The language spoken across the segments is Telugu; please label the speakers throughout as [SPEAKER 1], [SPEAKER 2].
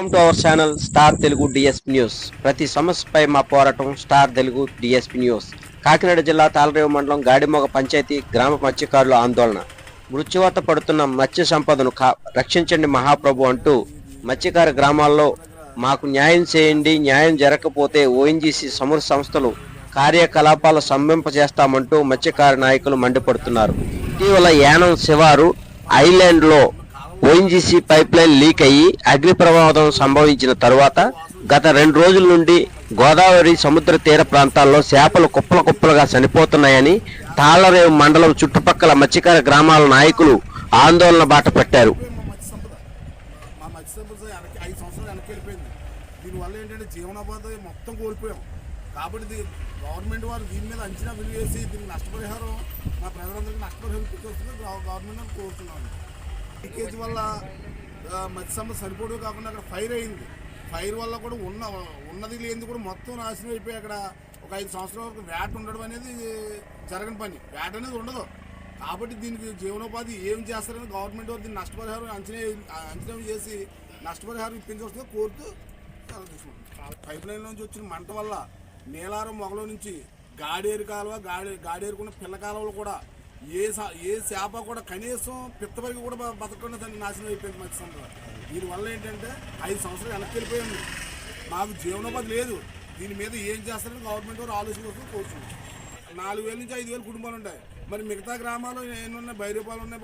[SPEAKER 1] Welcome to our channel star Telugu DSP news. ప్రతి సమస్యపై మా పోరాటం star Telugu DSP news. Kakinada జిల్లా తాళరేవు మండలం గాడిమోగ పంచాయతీ గ్రామ మత్స్యకారుల ఆందోళన. మృత్యువాత పడుతున్న మత్స్య సంపదను రక్షించండి మహాప్రభు అంటూ మత్స్యకార గ్రామాల్లో మాకు న్యాయం చేయండి, న్యాయం జరగకపోతే ఓఎన్జీసీ సమూహ సంస్థలు కార్యకలాపాలు స్తంభింపజేస్తామంటూ మత్స్యకార నాయకులు మండిపడుతున్నారు. ఇటీవల యానం శివారు ఐలాండ్లో ఓఎన్జీసీ పైప్ లైన్ లీక్ అయ్యి అగ్ని ప్రమాదం సంభవించిన తరువాత గత 2 రోజుల నుండి గోదావరి సముద్ర తీర ప్రాంతాల్లో చేపలు కుప్పల కుప్పలుగా చనిపోతున్నాయని తాళరేవు మండలం చుట్టుపక్కల మత్స్యకార గ్రామాల నాయకులు ఆందోళన బాట పట్టారు.
[SPEAKER 2] కాబట్టి గవర్నమెంట్ వారు దీని మీద అంచనా వేసి దీనికి నష్టపరిహారం మా ప్రజలందరికీ నష్టపరిహారం తీసుకొస్తుంది గవర్నమెంట్ అని కోరుతున్నాను. లీకేజ్ వల్ల మత్స్య సంపద సరిపోవడం కాకుండా అక్కడ ఫైర్ అయింది. ఫైర్ వల్ల కూడా ఉన్నది లేనిది కూడా మొత్తం నాశనం అయిపోయి అక్కడ ఒక 5 సంవత్సరాల వరకు వ్యాట్ ఉండడం అనేది జరగని పని. వ్యాట్ అనేది ఉండదు. కాబట్టి దీనికి జీవనోపాధి ఏం చేస్తారని గవర్నమెంట్ వారు దీన్ని నష్టపరిహారం అంచనా చేసి నష్టపరిహారం ఇప్పించవలసిందిగా కోరుతూ పైప్ లైన్ నుంచి వచ్చిన మంట వల్ల నీలారం మొగలో నుంచి గాడేరు కాలువ గాడేరుకున్న పిల్ల కాలువలు కూడా ఏ చేప కూడా కనీసం పిత్తవరకు కూడా బతకకుండా దాన్ని నాశనం అయిపోయింది మత్స్య సంపద. దీనివల్ల ఏంటంటే 5 సంవత్సరాలు వెనక్కి వెళ్ళిపోయింది. మాకు జీవనోపాధి లేదు. దీని మీద ఏం చేస్తారని గవర్నమెంట్ వారు ఆలోచన కోసం కోరుతున్నాం. 4,000 నుంచి 5,000 కుటుంబాలు ఉంటాయి. మరి మిగతా గ్రామాలు ఎన్ని ఉన్నాయి, బైరూపాలు ఉన్నాయి,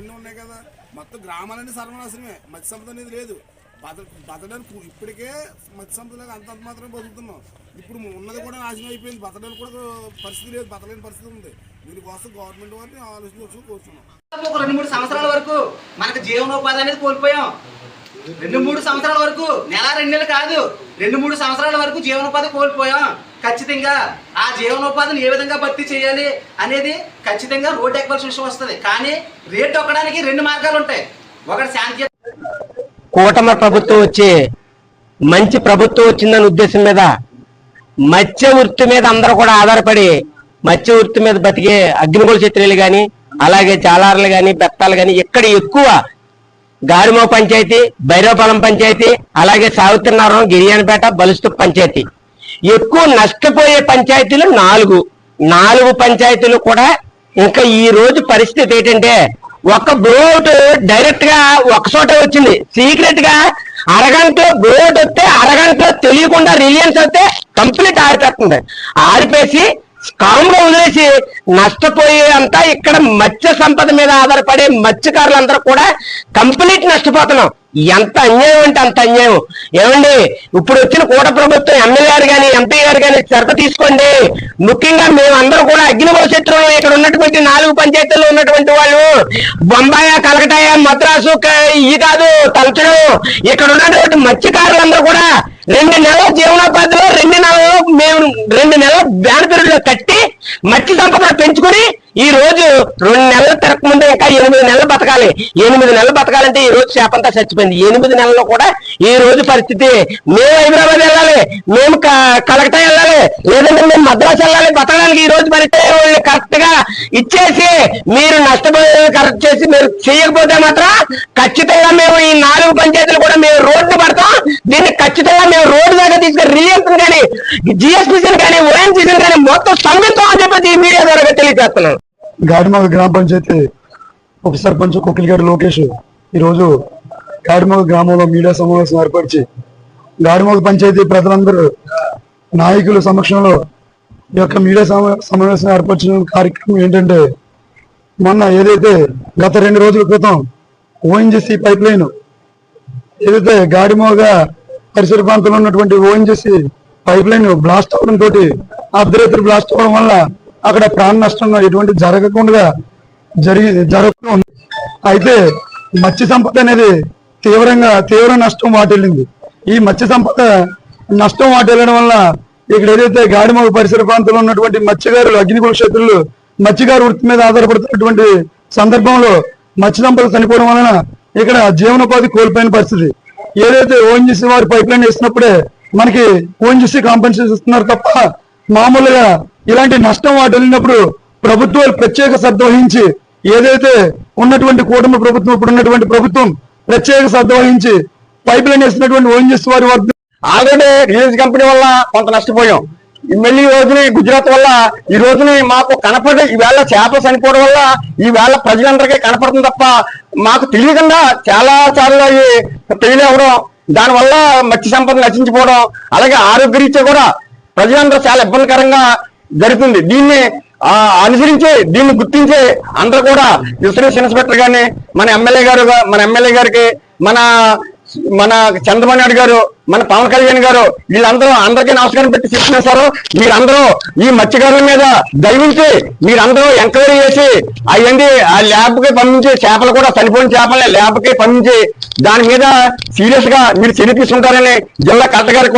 [SPEAKER 2] ఎన్ని ఉన్నాయి కదా. మొత్తం గ్రామాలన్నీ సర్వనాశనమే. మత్స్య సంపద అనేది లేదు. బతడానికి ఇప్పటికే మత్స్య సంపదలకు అంత మాత్రమే బతుకుతున్నాం. ఇప్పుడు ఉన్నది కూడా నాశనం అయిపోయింది. బతడానికి కూడా పరిస్థితి లేదు, బతలేని పరిస్థితి ఉంది. దీనికోసం గవర్నమెంట్ వారిని ఆలోచన వచ్చి కోరుతున్నాం.
[SPEAKER 3] 2-3 సంవత్సరాల వరకు మనకు జీవనోపాధి అనేది కోల్పోయాం. 2-3 సంవత్సరాల వరకు, నెల 2 నెలలు కాదు, 2-3 సంవత్సరాల వరకు జీవనోపాధి కోల్పోయాం. ఖచ్చితంగా ఆ జీవనోపాధిని ఏ విధంగా భర్తీ చేయాలి అనేది ఖచ్చితంగా రోడ్డు ఎక్కవలసిన విషయం వస్తుంది. కానీ రేట్ ఎక్కడానికి 2 మార్గాలు ఉంటాయి. ఒకటి శాంతి.
[SPEAKER 4] కూటమి ప్రభుత్వం వచ్చి మంచి ప్రభుత్వం వచ్చిందనే ఉద్దేశం మీద మత్స్య వృత్తి మీద అందరూ కూడా ఆధారపడి మత్స్య వృత్తి మీద బతికే అగ్నిగోళ క్షత్రియులు కానీ, అలాగే చాలార్లు కానీ, బెత్తాలు కానీ ఇక్కడ ఎక్కువ గాడిమో పంచాయతీ, భైరవపాలెం పంచాయతీ, అలాగే సావిత్రినగరం, గిరియానపేట, బలుస్తు పంచాయతీ ఎక్కువ నష్టపోయే పంచాయతీలు 4 పంచాయతీలు కూడా. ఇంకా ఈ రోజు పరిస్థితి ఏంటంటే ఒక బోట్ డైరెక్ట్ గా ఒక చోట వచ్చింది. సీక్రెట్ గా అరగంట బోట్ వస్తే అరగంట తెలియకుండా రిలయన్స్ వస్తే కంప్లీట్ ఆరిపోతుంది. ఆరిపేసి కామ్గా వదిలేసి నష్టపోయే అంతా ఇక్కడ మత్స్య సంపద మీద ఆధారపడే మత్స్యకారులందరూ కూడా కంప్లీట్ నష్టపోతున్నాం. ఎంత అన్యాయం అంటే అంత అన్యాయం. ఏమండి, ఇప్పుడు వచ్చిన కూట ప్రభుత్వం ఎమ్మెల్యే గారు కానీ, ఎంపీ గారు కానీ శ్రద్ధ తీసుకోండి. ముఖ్యంగా మేమందరూ కూడా అగ్నిగోళ క్షేత్రంలో ఇక్కడ ఉన్నటువంటి 4 పంచాయతీల్లో ఉన్నటువంటి వాళ్ళు బొంబాయి, కలకటాయ, మద్రాసు ఇవి కాదు తలచడం. ఇక్కడ ఉన్నటువంటి మత్స్యకారులందరూ కూడా 2 నెలల జీవనోపాధిలో 2 నెలలు మేము 2 నెలల బ్యాన్ పీరియడ్ లో కట్టి మత్స్య సంపద పెంచుకుని ఈ రోజు 2 నెలలు తిరగకముందే ఇంకా 8 నెలలు బతకాలి. 8 నెలలు బతకాలంటే ఈ రోజు చేపంతా చచ్చిపోయింది. 8 నెలల్లో కూడా ఈ రోజు పరిస్థితి మేము హైదరాబాద్ వెళ్ళాలి, మేము కలకటా వెళ్ళాలి, లేదంటే మేము మద్రాసు వెళ్ళాలి బతకడానికి. ఈ రోజు పరిస్థితి కరెక్ట్ గా ఇచ్చేసి మీరు నష్టపోయేది కరెక్ట్ చేసి మీరు చేయకపోతే మాత్రం ఖచ్చితంగా మేము ఈ 4 పంచాయతీలు కూడా మేము రోడ్డు పడతాం. దీన్ని ఖచ్చితంగా మేము రోడ్డు దగ్గర తీసుకుని రియల్స్ కానీ, జిఎస్పీసీని కానీ, ఓఎన్జీసీని కానీ మొత్తం స్తంభిస్తాం అని చెప్పేసి ఈ మీడియా ద్వారా తెలియజేస్తున్నాను.
[SPEAKER 5] గాడిమోగ గ్రామ పంచాయతీ ఉప సర్పంచ్ కొక్కిలిగాడు లోకేష్ ఈరోజు గాడిమోగ గ్రామంలో మీడియా సమావేశం ఏర్పరిచి గాడిమోగ పంచాయతీ ప్రజలందరూ నాయకుల సమక్షంలో ఈ యొక్క మీడియా సమావేశం ఏర్పరిచిన కార్యక్రమం ఏంటంటే, మొన్న ఏదైతే గత 2 రోజుల క్రితం ఓఎన్జీసీ పైప్ లైన్ ఏదైతే గాడిమోగ పరిసర ప్రాంతంలో ఉన్నటువంటి ఓఎన్జీసీ పైప్ లైన్ బ్లాస్ట్ అవడం తోటి అర్ధరాత్రి బ్లాస్ట్ అవడం వల్ల అక్కడ ప్రాణ నష్టం ఎటువంటి జరగకుండా జరుగుతుంది. అయితే మత్స్య సంపద అనేది తీవ్ర నష్టం వాటిల్లింది. ఈ మత్స్య సంపద నష్టం వాటిల్లడం వల్ల ఇక్కడ ఏదైతే గాడిమోగ పరిసర ప్రాంతంలో ఉన్నటువంటి మత్స్యకారులు, అగ్నిగోళ క్షేత్రులు మత్స్యకారు వృత్తి మీద ఆధారపడుతున్నటువంటి సందర్భంలో మత్స్య సంపద చనిపోవడం వలన ఇక్కడ జీవనోపాధి కోల్పోయిన పరిస్థితి. ఏదైతే ఓఎన్జీసీ వారి పైప్ లైన్ వేసినప్పుడే మనకి ఓఎన్జీసీ కాంపెన్సేషన్ ఇస్తున్నారు తప్ప మామూలుగా ఇలాంటి నష్టం వాటి వెళ్ళినప్పుడు ప్రభుత్వాలు ప్రత్యేక శ్రద్ధ వహించి ఏదైతే ఉన్నటువంటి కూటమి ప్రభుత్వం ఇప్పుడు ఉన్నటువంటి ప్రభుత్వం ప్రత్యేక శ్రద్ధ వహించి పైప్ లైన్ వేస్తున్నటువంటి ఓఎన్జీసీ వారి వద్ద
[SPEAKER 6] ఆల్రెడీ రిలయన్స్ కంపెనీ వల్ల కొంత నష్టపోయాం. మళ్ళీ ఈ రోజుని గుజరాత్ వల్ల ఈ రోజుని మాకు కనపడే ఈవేళ చేపలు చనిపోవడం వల్ల ఈవేళ ప్రజలందరికీ కనపడుతుంది తప్ప మాకు తెలియకుండా చాలా సార్లు అవి ఫెయిల్ అవ్వడం, దానివల్ల మత్స్య సంపద నశించిపోవడం, అలాగే ఆరోగ్యరీత్యా కూడా ప్రజలందరూ చాలా ఇబ్బందికరంగా జరుగుతుంది. దీన్ని అనుసరించి దీన్ని గుర్తించి అందరూ కూడా రిసర్వేషన్ ఇన్స్పెక్టర్ గారిని మన ఎమ్మెల్యే గారికి మన చంద్రబాబు నాయుడు గారు, మన పవన్ కళ్యాణ్ గారు, వీళ్ళందరూ అందరికీ నమస్కారం పెట్టి చెప్తున్నారు. మీరందరూ ఈ మత్స్యకారుల మీద దయవించి మీరందరూ ఎంక్వైరీ చేసి అయ్యింది ఆ ల్యాబ్ కి పంపించి చేపలు కూడా చనిపోయిన చేపలని ల్యాబ్ కి పంపించి దాని మీద సీరియస్ గా మీరు చర్య తీసుకుంటారని జిల్లా కలెక్టర్ గారికి